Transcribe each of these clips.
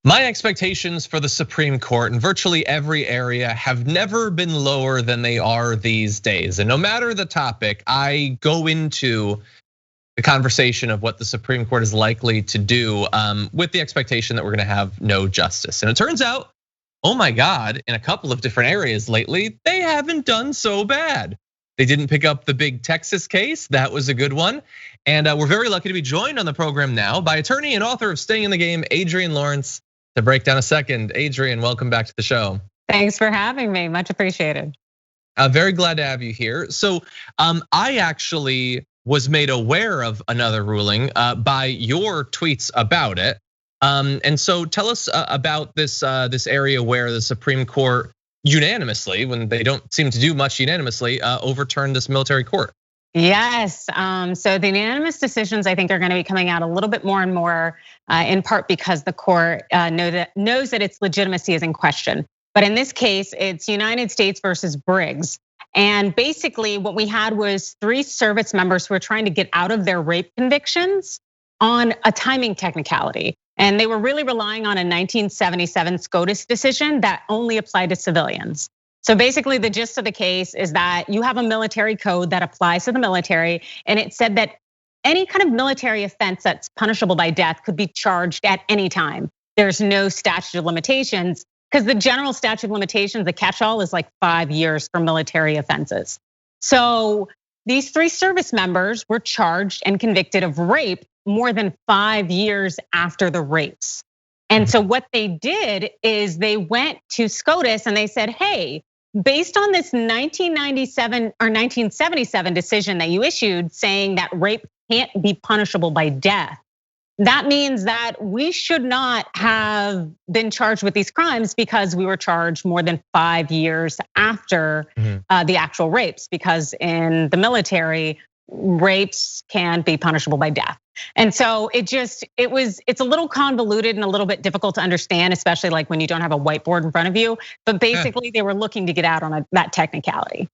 My expectations for the Supreme Court in virtually every area have never been lower than they are these days. And no matter the topic, I go into the conversation of what the Supreme Court is likely to do with the expectation that we're gonna have no justice. And it turns out, oh my God, in a couple of different areas lately, they haven't done so bad. They didn't pick up the big Texas case, that was a good one. And we're very lucky to be joined on the program now by attorney and author of Staying in the Game, Adrienne Lawrence, to break down a second. Adrienne, welcome back to the show. Thanks for having me, much appreciated. Very glad to have you here. So I actually was made aware of another ruling by your tweets about it. And so tell us about this area where the Supreme Court unanimously, when they don't seem to do much unanimously, overturned this military court. Yes, so the unanimous decisions I think are gonna be coming out a little bit more and more, in part because the court knows that its legitimacy is in question. But in this case, it's United States versus Briggs. And basically what we had was 3 service members who were trying to get out of their rape convictions on a timing technicality. And they were really relying on a 1977 SCOTUS decision that only applied to civilians. So basically the gist of the case is that you have a military code that applies to the military, and it said that any kind of military offense that's punishable by death could be charged at any time. There's no statute of limitations, because the general statute of limitations, the catch-all, is like 5 years for military offenses. So these 3 service members were charged and convicted of rape more than 5 years after the rapes. And so what they did is they went to SCOTUS and they said, hey, based on this 1997 or 1977 decision that you issued saying that rape can't be punishable by death, that means that we should not have been charged with these crimes because we were charged more than 5 years after the actual rapes, because in the military, rapes can be punishable by death. And so it's a little convoluted and a little bit difficult to understand, especially like when you don't have a whiteboard in front of you. But basically they were looking to get out on that technicality.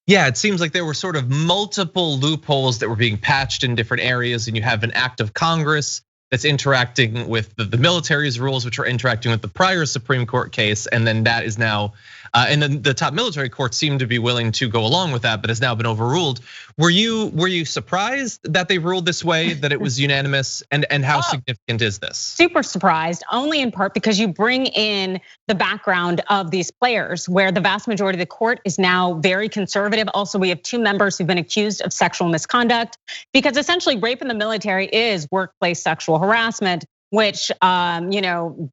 Yeah, it seems like there were sort of multiple loopholes that were being patched in different areas, and you have an act of Congress that's interacting with the military's rules, which are interacting with the prior Supreme Court case, and then that is now, and then the top military courts seem to be willing to go along with that, but has now been overruled. Were you surprised that they ruled this way, that it was unanimous, and how significant is this? Super surprised, only in part because you bring in the background of these players, where the vast majority of the court is now very conservative. Also, we have 2 members who've been accused of sexual misconduct, because essentially rape in the military is workplace sexual harassment, which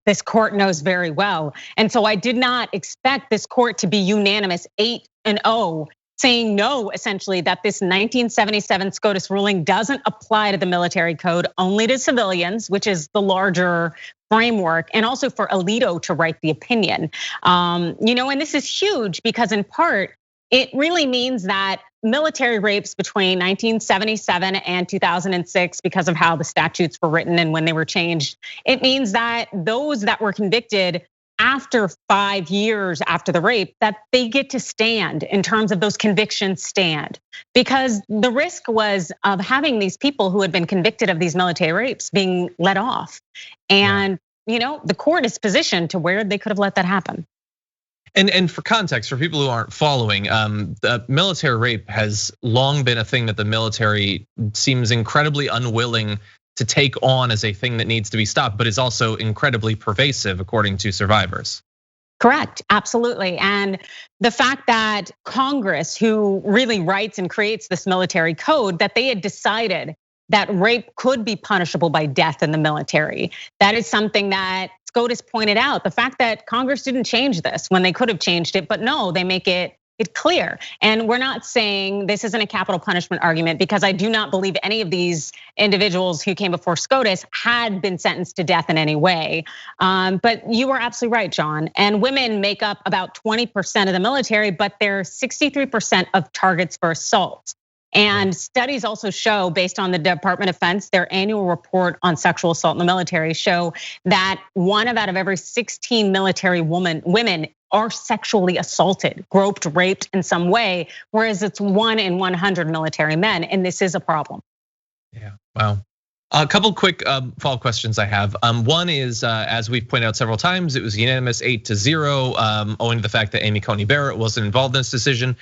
this court knows very well. And so I did not expect this court to be unanimous 8-0, saying no, essentially, that this 1977 SCOTUS ruling doesn't apply to the military code, only to civilians, which is the larger framework, and also for Alito to write the opinion. And this is huge because in part, it really means that military rapes between 1977 and 2006, because of how the statutes were written and when they were changed, it means that those that were convicted after 5 years after the rape, that they get to stand in terms of those convictions stand. Because the risk was of having these people who had been convicted of these military rapes being let off. And the court is positioned to where they could have let that happen. And for context, for people who aren't following, the military rape has long been a thing that the military seems incredibly unwilling to take on as a thing that needs to be stopped, but is also incredibly pervasive, according to survivors. Correct, absolutely. And the fact that Congress, who really writes and creates this military code, that they had decided that rape could be punishable by death in the military. That is something that SCOTUS pointed out. The fact that Congress didn't change this when they could have changed it, but no, they make it clear. And we're not saying this isn't a capital punishment argument, because I do not believe any of these individuals who came before SCOTUS had been sentenced to death in any way. But you were absolutely right, John. And women make up about 20% of the military, but they're 63% of targets for assault. And studies also show, based on the Department of Defense, their annual report on sexual assault in the military, show that 1 out of every 16 military women are sexually assaulted, groped, raped in some way, whereas it's 1 in 100 military men, and this is a problem. Yeah, wow. A couple quick follow-up questions I have. One is, as we've pointed out several times, it was unanimous 8-0, owing to the fact that Amy Coney Barrett wasn't involved in this decision.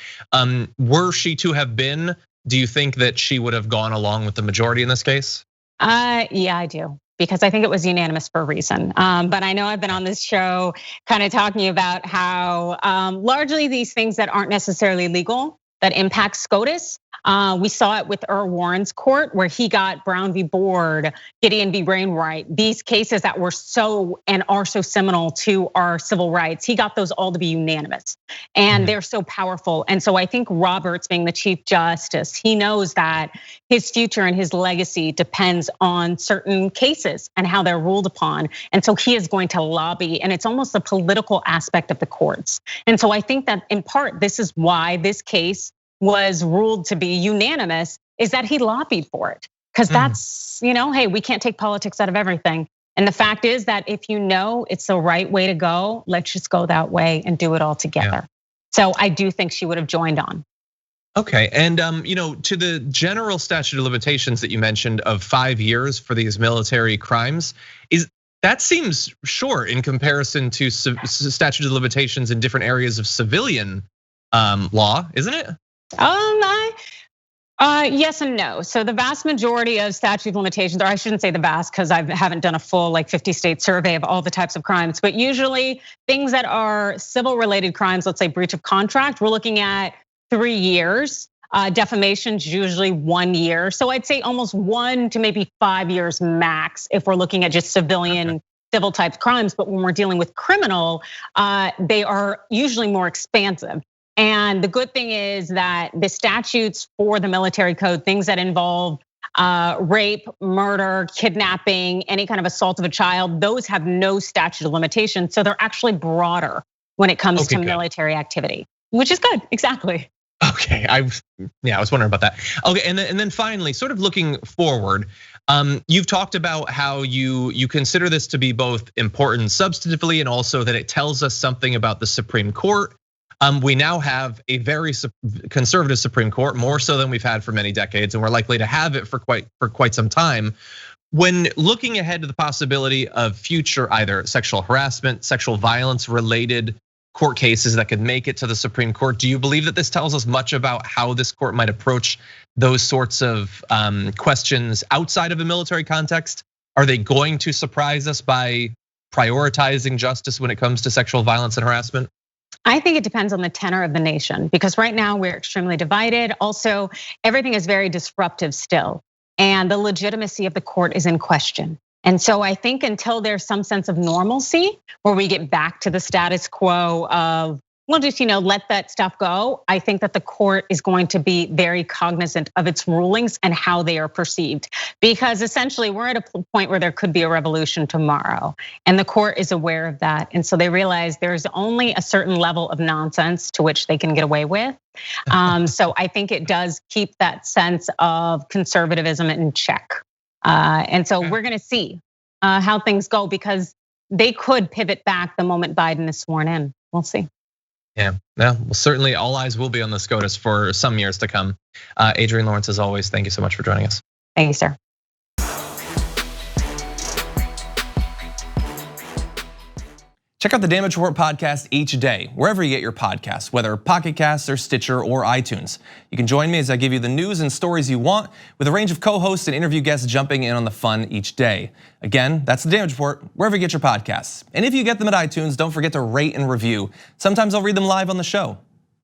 Were she to have been, do you think that she would have gone along with the majority in this case? Yeah, I do, because I think it was unanimous for a reason. But I know I've been on this show kind of talking about how largely these things that aren't necessarily legal that impact SCOTUS. We saw it with Earl Warren's court where he got Brown v. Board, Gideon v. Wainwright, these cases that were so and are so seminal to our civil rights. He got those all to be unanimous, and they're so powerful. And so I think Roberts, being the Chief Justice, he knows that his future and his legacy depends on certain cases and how they're ruled upon. And so he is going to lobby, and it's almost a political aspect of the courts. And so I think that in part, this is why this case was ruled to be unanimous, is that he lobbied for it. Because that's, hey, we can't take politics out of everything. And the fact is that if you know it's the right way to go, let's just go that way and do it all together. Yeah. So I do think she would have joined on. Okay, and to the general statute of limitations that you mentioned of 5 years for these military crimes, that seems short in comparison to statute of limitations in different areas of civilian law, isn't it? Yes and no. So the vast majority of statute of limitations, or I shouldn't say the vast, because I haven't done a full 50-state survey of all the types of crimes, but usually things that are civil related crimes, let's say breach of contract, we're looking at 3 years. Defamation's usually 1 year. So I'd say almost 1 to maybe 5 years max if we're looking at just civilian civil type crimes. But when we're dealing with criminal, they are usually more expansive. And the good thing is that the statutes for the military code, things that involve rape, murder, kidnapping, any kind of assault of a child, those have no statute of limitations. So they're actually broader when it comes to military activity, which is good, exactly. Okay, I was wondering about that. Okay, and then finally, sort of looking forward, you've talked about how you consider this to be both important substantively and also that it tells us something about the Supreme Court. We now have a very conservative Supreme Court, more so than we've had for many decades, and we're likely to have it for quite some time. When looking ahead to the possibility of future either sexual harassment, sexual violence related court cases that could make it to the Supreme Court, do you believe that this tells us much about how this court might approach those sorts of questions outside of a military context? Are they going to surprise us by prioritizing justice when it comes to sexual violence and harassment? I think it depends on the tenor of the nation, because right now we're extremely divided. Also, everything is very disruptive still, and the legitimacy of the court is in question. And so I think until there's some sense of normalcy where we get back to the status quo of, we'll just let that stuff go, I think that the court is going to be very cognizant of its rulings and how they are perceived. Because essentially we're at a point where there could be a revolution tomorrow, and the court is aware of that. And so they realize there's only a certain level of nonsense to which they can get away with. So I think it does keep that sense of conservatism in check. And so we're gonna see how things go, because they could pivot back the moment Biden is sworn in. We'll see. Yeah, well, certainly all eyes will be on the SCOTUS for some years to come. Adrienne Lawrence, as always, thank you so much for joining us. Thank you, sir. Check out the Damage Report podcast each day, wherever you get your podcasts, whether Pocket Casts or Stitcher or iTunes. You can join me as I give you the news and stories you want, with a range of co-hosts and interview guests jumping in on the fun each day. Again, that's the Damage Report, wherever you get your podcasts. And if you get them at iTunes, don't forget to rate and review. Sometimes I'll read them live on the show.